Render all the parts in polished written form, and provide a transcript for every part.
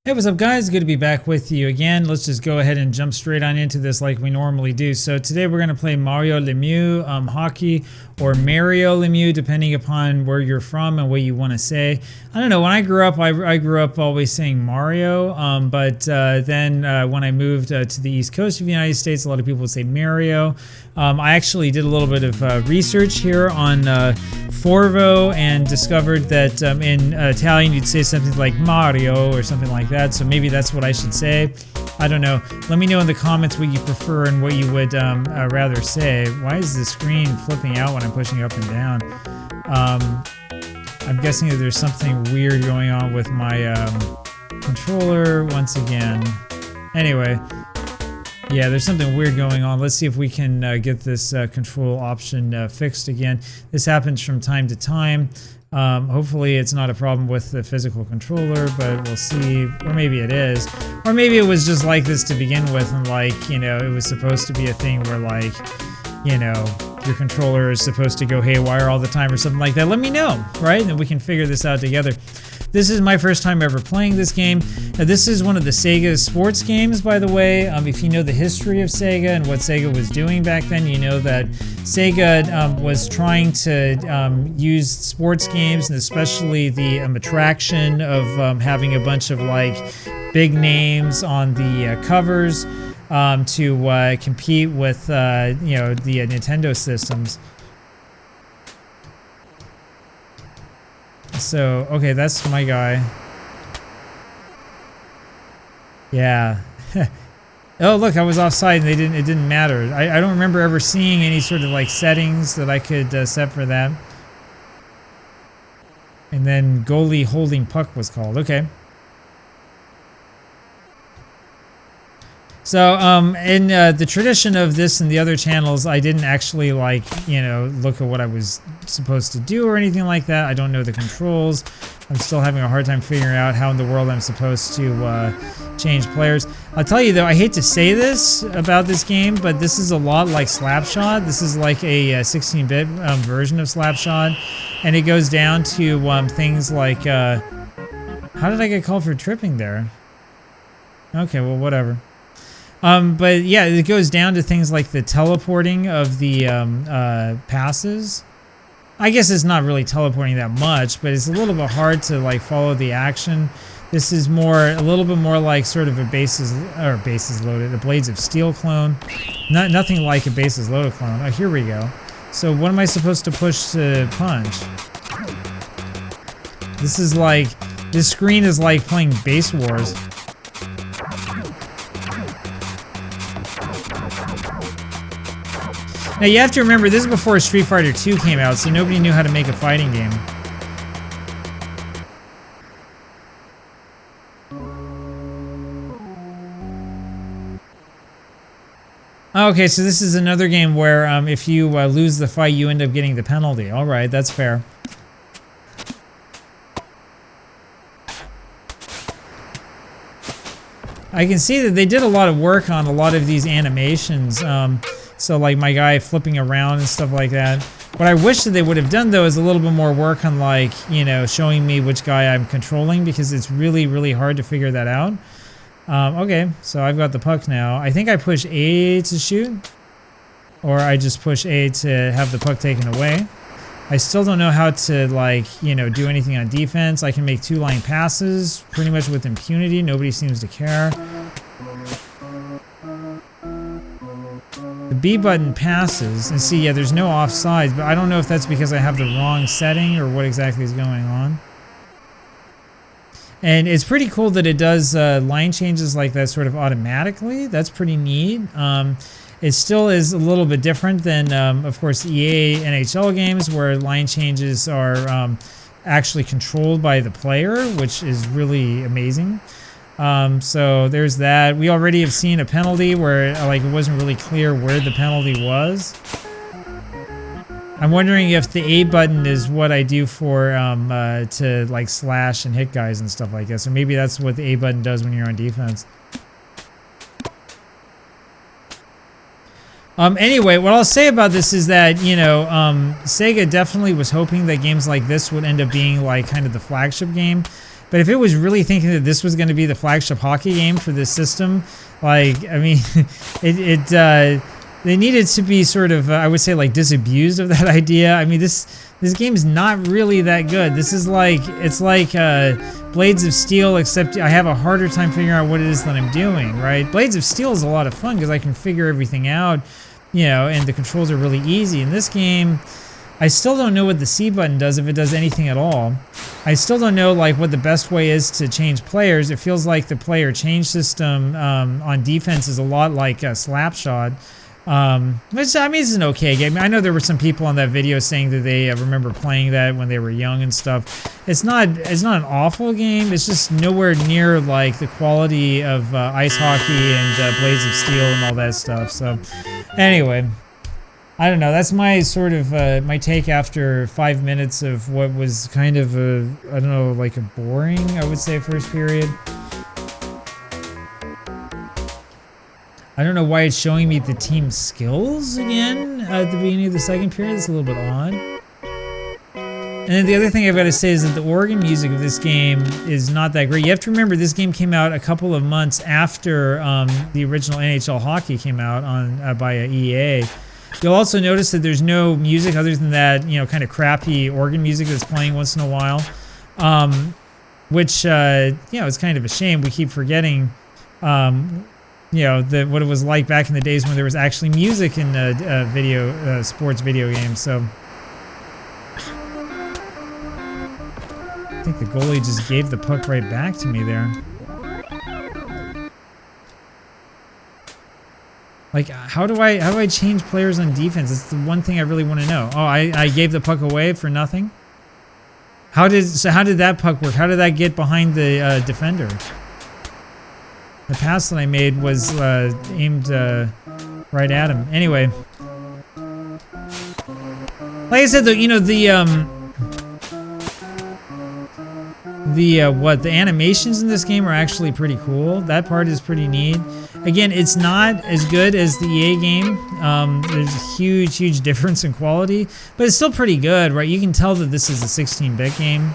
Hey, what's up guys? Good to be back with you again. Let's just go ahead and jump straight on into this like we normally do. So today we're going to play Mario Lemieux Hockey, or Mario Lemieux, depending upon where you're from and what you want to say. I don't know, when I grew up, I grew up always saying Mario, but then when I moved to the East Coast of the United States, a lot of people would say Mario. I actually did a little bit of research here on Forvo and discovered that in Italian you'd say something like Mario or something like that, so maybe that's what I should say. I don't know. Let me know in the comments what you prefer and what you would rather say. Why is the screen flipping out when I'm pushing up and down? I'm guessing that there's something weird going on with my controller once again. Anyway, yeah, there's something weird going on. Let's see if we can get this control option fixed again. This happens from time to time. Hopefully it's not a problem with the physical controller, but we'll see. Or maybe it is. Or maybe it was just like this to begin with, and like, you know, it was supposed to be a thing where like, you know, your controller is supposed to go haywire all the time or something like that. Let me know, right? And we can figure this out together. This is my first time ever playing this game. Now, this is one of the Sega sports games, by the way. If you know the history of Sega and what Sega was doing back then, you know that Sega was trying to use sports games, and especially the attraction of having a bunch of like big names on the covers to compete with you know, the Nintendo systems. So, okay, that's my guy. Yeah. Oh, look, I was offside and it didn't matter. I don't remember ever seeing any sort of like settings that I could set for that. And then goalie holding puck was called. Okay. So, in the tradition of this and the other channels, I didn't actually, like, you know, look at what I was supposed to do or anything like that. I don't know the controls. I'm still having a hard time figuring out how in the world I'm supposed to change players. I'll tell you, though, I hate to say this about this game, but this is a lot like Slapshot. This is like a 16-bit version of Slapshot, and it goes down to things like... how did I get called for tripping there? Okay, well, whatever. But yeah, it goes down to things like the teleporting of the passes. I guess it's not really teleporting that much, but it's a little bit hard to like follow the action. This is a little bit more like sort of a bases loaded, a Blades of Steel clone. Nothing like a bases loaded clone. Oh, here we go. So what am I supposed to push to punch? This screen is like playing Base Wars. Now you have to remember, this is before Street Fighter 2 came out, so nobody knew how to make a fighting game. Okay, so this is another game where if you lose the fight, you end up getting the penalty. Alright, that's fair. I can see that they did a lot of work on a lot of these animations. So like my guy flipping around and stuff like that. What I wish that they would have done though is a little bit more work on, like, you know, showing me which guy I'm controlling, because it's really, really hard to figure that out. Okay, so I've got the puck now. I think I push A to shoot, or I just push A to have the puck taken away. I still don't know how to, like, you know, do anything on defense. I can make two-line passes pretty much with impunity. Nobody seems to care. The B button passes, and see, yeah, there's no offsides, but I don't know if that's because I have the wrong setting or what exactly is going on. And it's pretty cool that it does line changes like that sort of automatically. That's pretty neat. It still is a little bit different than, of course, EA NHL games, where line changes are actually controlled by the player, which is really amazing. So there's that. We already have seen a penalty where like it wasn't really clear where the penalty was. I'm wondering if the A button is what I do for to like slash and hit guys and stuff like that. So maybe that's what the A button does when you're on defense. Anyway, what I'll say about this is that, you know, Sega definitely was hoping that games like this would end up being like kind of the flagship game. But if it was really thinking that this was going to be the flagship hockey game for this system, like, I mean, they needed to be sort of, I would say, like, disabused of that idea. I mean, this game is not really that good. This is like, it's like Blades of Steel, except I have a harder time figuring out what it is that I'm doing, right? Blades of Steel is a lot of fun because I can figure everything out, you know, and the controls are really easy. In this game, I still don't know what the C button does, if it does anything at all. I still don't know, like, what the best way is to change players. It feels like the player change system on defense is a lot like Slapshot. Which, I mean, is an okay game. I know there were some people on that video saying that they remember playing that when they were young and stuff. It's not an awful game. It's just nowhere near like the quality of Ice Hockey and Blades of Steel and all that stuff. So, anyway, I don't know. That's my sort of my take after 5 minutes of what was kind of a, I don't know, like a boring, I would say, first period. I don't know why it's showing me the team skills again at the beginning of the second period. It's a little bit odd. And then the other thing I've got to say is that the organ music of this game is not that great. You have to remember this game came out a couple of months after the original NHL Hockey came out on by EA. You'll also notice that there's no music other than that, you know, kind of crappy organ music that's playing once in a while, which you know, is kind of a shame. We keep forgetting. You know, what it was like back in the days when there was actually music in sports video games. So I think the goalie just gave the puck right back to me there. Like, how do I change players on defense? It's the one thing I really want to know. Oh, I gave the puck away for nothing? How did that puck work? How did that get behind the defender? The pass that I made was aimed right at him. Anyway, like I said, though, you know, the animations in this game are actually pretty cool. That part is pretty neat. Again, it's not as good as the EA game. There's a huge difference in quality, but it's still pretty good, right? You can tell that this is a 16-bit game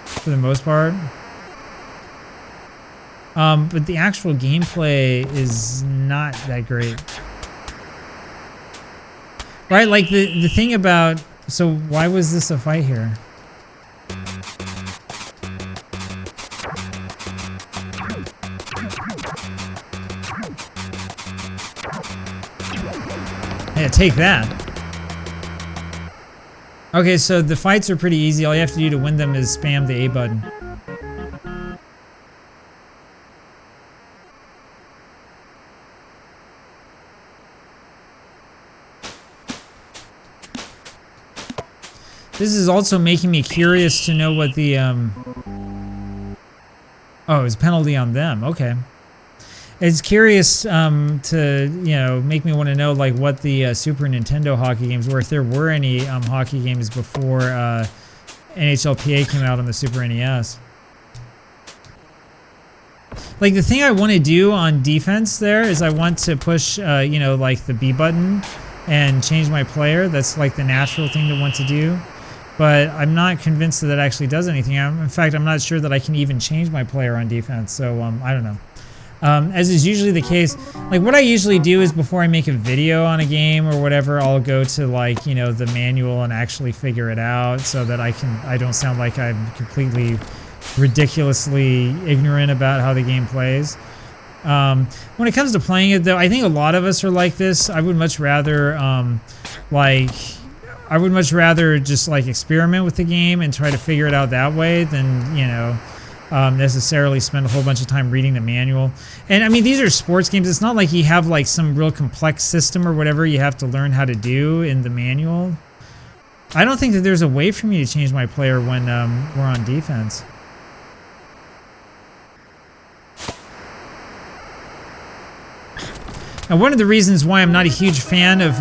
for the most part. But the actual gameplay is not that great. Right, like the thing about... So why was this a fight here? Yeah, take that. Okay, so the fights are pretty easy. All you have to do to win them is spam the A button. This is also making me curious to know what the, Oh, it's a penalty on them. Okay. It's curious to, you know, make me want to know, like, what the Super Nintendo hockey games were, if there were any hockey games before NHLPA came out on the Super NES. Like, the thing I want to do on defense there is I want to push, you know, like, the B button and change my player. That's, like, the natural thing to want to do. But I'm not convinced that actually does anything. In fact, I'm not sure that I can even change my player on defense. So I don't know. As is usually the case, like what I usually do is before I make a video on a game or whatever, I'll go to like, you know, the manual and actually figure it out so that I don't sound like I'm completely ridiculously ignorant about how the game plays. When it comes to playing it though, I think a lot of us are like this. I would much rather just like experiment with the game and try to figure it out that way than, you know, necessarily spend a whole bunch of time reading the manual. And I mean, these are sports games. It's not like you have like some real complex system or whatever you have to learn how to do in the manual. I don't think that there's a way for me to change my player when we're on defense. Now, one of the reasons why I'm not a huge fan of,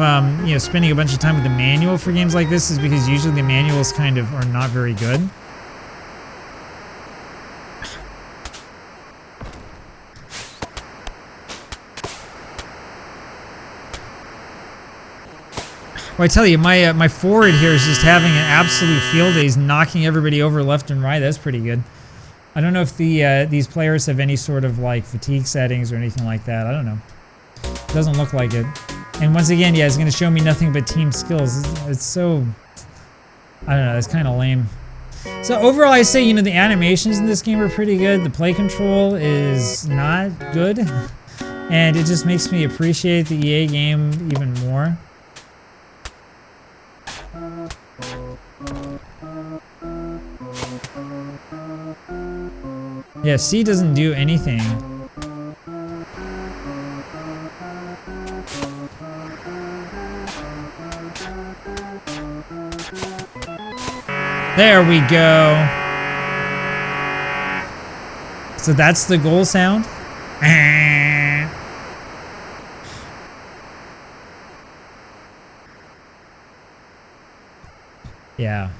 you know, spending a bunch of time with the manual for games like this is because usually the manuals kind of are not very good. Well, I tell you, my forward here is just having an absolute field day. He's knocking everybody over left and right. That's pretty good. I don't know if these players have any sort of like fatigue settings or anything like that. I don't know. Doesn't look like it. And once again, yeah, it's going to show me nothing but team skills. It's so, I don't know, it's kind of lame. So overall, I say, you know, the animations in this game are pretty good. The play control is not good. And it just makes me appreciate the EA game even more. Yeah, C doesn't do anything. There we go. So that's the goal sound. Yeah.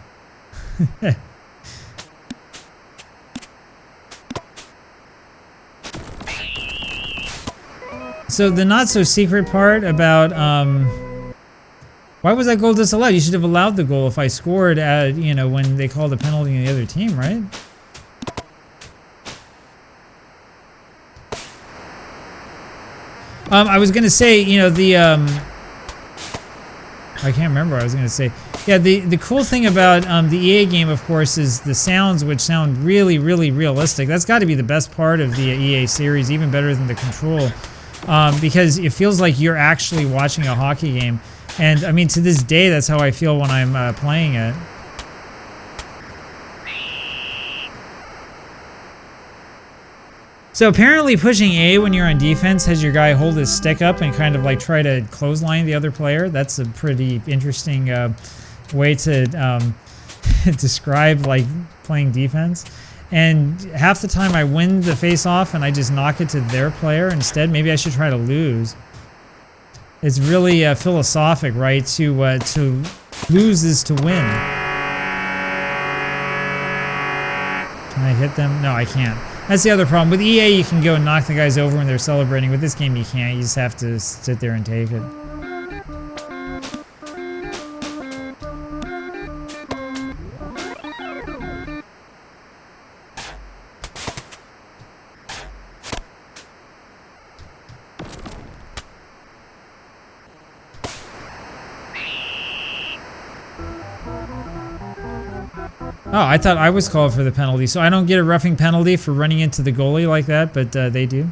So the not so secret part about why was that goal disallowed? You should have allowed the goal if I scored at, you know, when they called a penalty on the other team, right? I was gonna say, you know, the I can't remember what I was gonna say. Yeah, the cool thing about the EA game, of course, is the sounds, which sound really, really realistic. That's got to be the best part of the EA series, even better than the control, because it feels like you're actually watching a hockey game. And I mean, to this day, that's how I feel when I'm playing it. So apparently pushing A when you're on defense has your guy hold his stick up and kind of like try to clothesline the other player. That's a pretty interesting way to describe like playing defense. And half the time I win the face-off and I just knock it to their player instead. Maybe I should try to lose. It's really philosophic, right? To lose is to win. Can I hit them? No, I can't. That's the other problem. With EA, you can go and knock the guys over when they're celebrating. With this game, you can't. You just have to sit there and take it. Oh, I thought I was called for the penalty, so I don't get a roughing penalty for running into the goalie like that, but they do.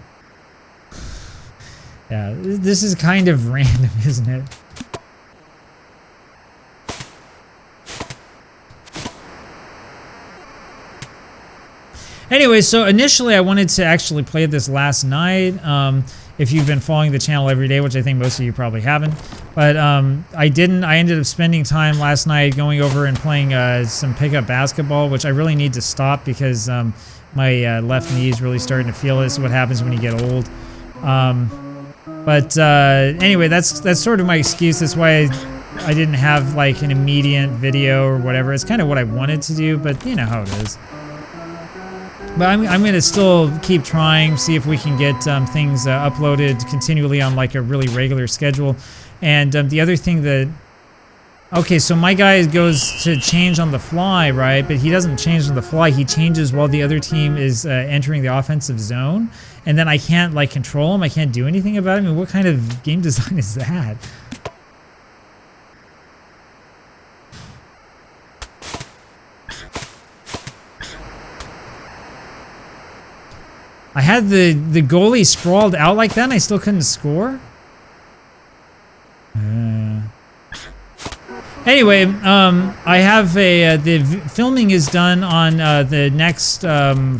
Yeah, this is kind of random, isn't it? Anyway, so initially I wanted to actually play this last night. If you've been following the channel every day, which I think most of you probably haven't. But I didn't. I ended up spending time last night going over and playing some pickup basketball, which I really need to stop because my left knee is really starting to feel it. It's what happens when you get old. Anyway, that's sort of my excuse. That's why I didn't have like an immediate video or whatever. It's kind of what I wanted to do, but you know how it is. But I'm going to still keep trying, see if we can get things uploaded continually on like a really regular schedule. And the other thing that... Okay, so my guy goes to change on the fly, right? But he doesn't change on the fly. He changes while the other team is entering the offensive zone. And then I can't like control him. I can't do anything about it. I mean, what kind of game design is that? I had the goalie sprawled out like that and I still couldn't score? Anyway, I have the filming is done on the next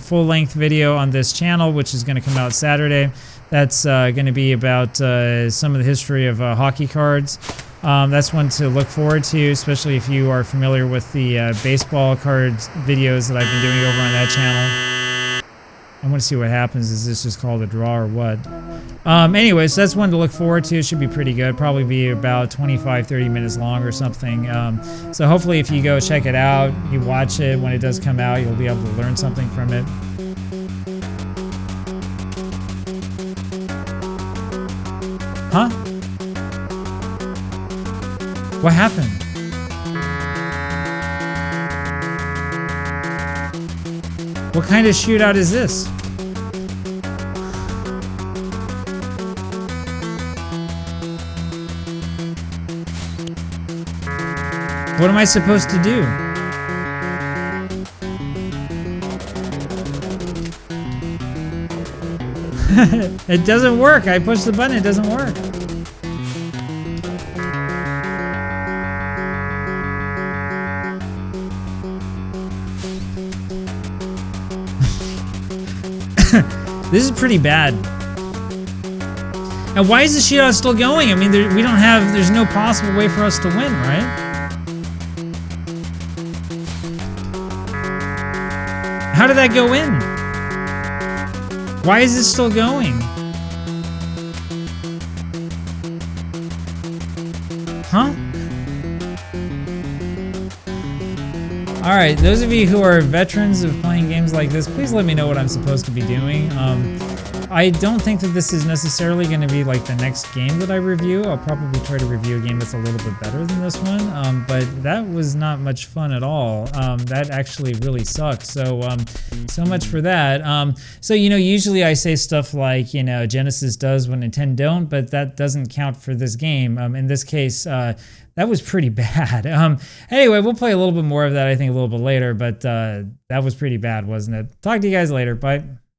full-length video on this channel, which is going to come out Saturday. That's going to be about some of the history of hockey cards. That's one to look forward to, especially if you are familiar with the baseball cards videos that I've been doing over on that channel. I want to see what happens. Is this just called a draw or what? Anyway, so that's one to look forward to. It should be pretty good. Probably be about 25-30 minutes long or something. So hopefully if you go check it out, you watch it when it does come out, you'll be able to learn something from it. Huh? What happened? What What kind of shootout is this? What am I supposed to do? It doesn't work. I push the button, it doesn't work. This is pretty bad. And why is the shootout still going? I mean, there's no possible way for us to win, right? How did that go in? Why is this still going? Huh? Alright, those of you who are veterans of playing games like this, please let me know what I'm supposed to be doing. I don't think that this is necessarily going to be like the next game that I review. I'll probably try to review a game that's a little bit better than this one, but that was not much fun at all. That actually really sucked. So much for that. So, you know, usually I say stuff like, you know, Genesis does what Nintendo don't, but that doesn't count for this game. In this case, that was pretty bad. Anyway, we'll play a little bit more of that, I think, a little bit later, but that was pretty bad, wasn't it? Talk to you guys later. Bye.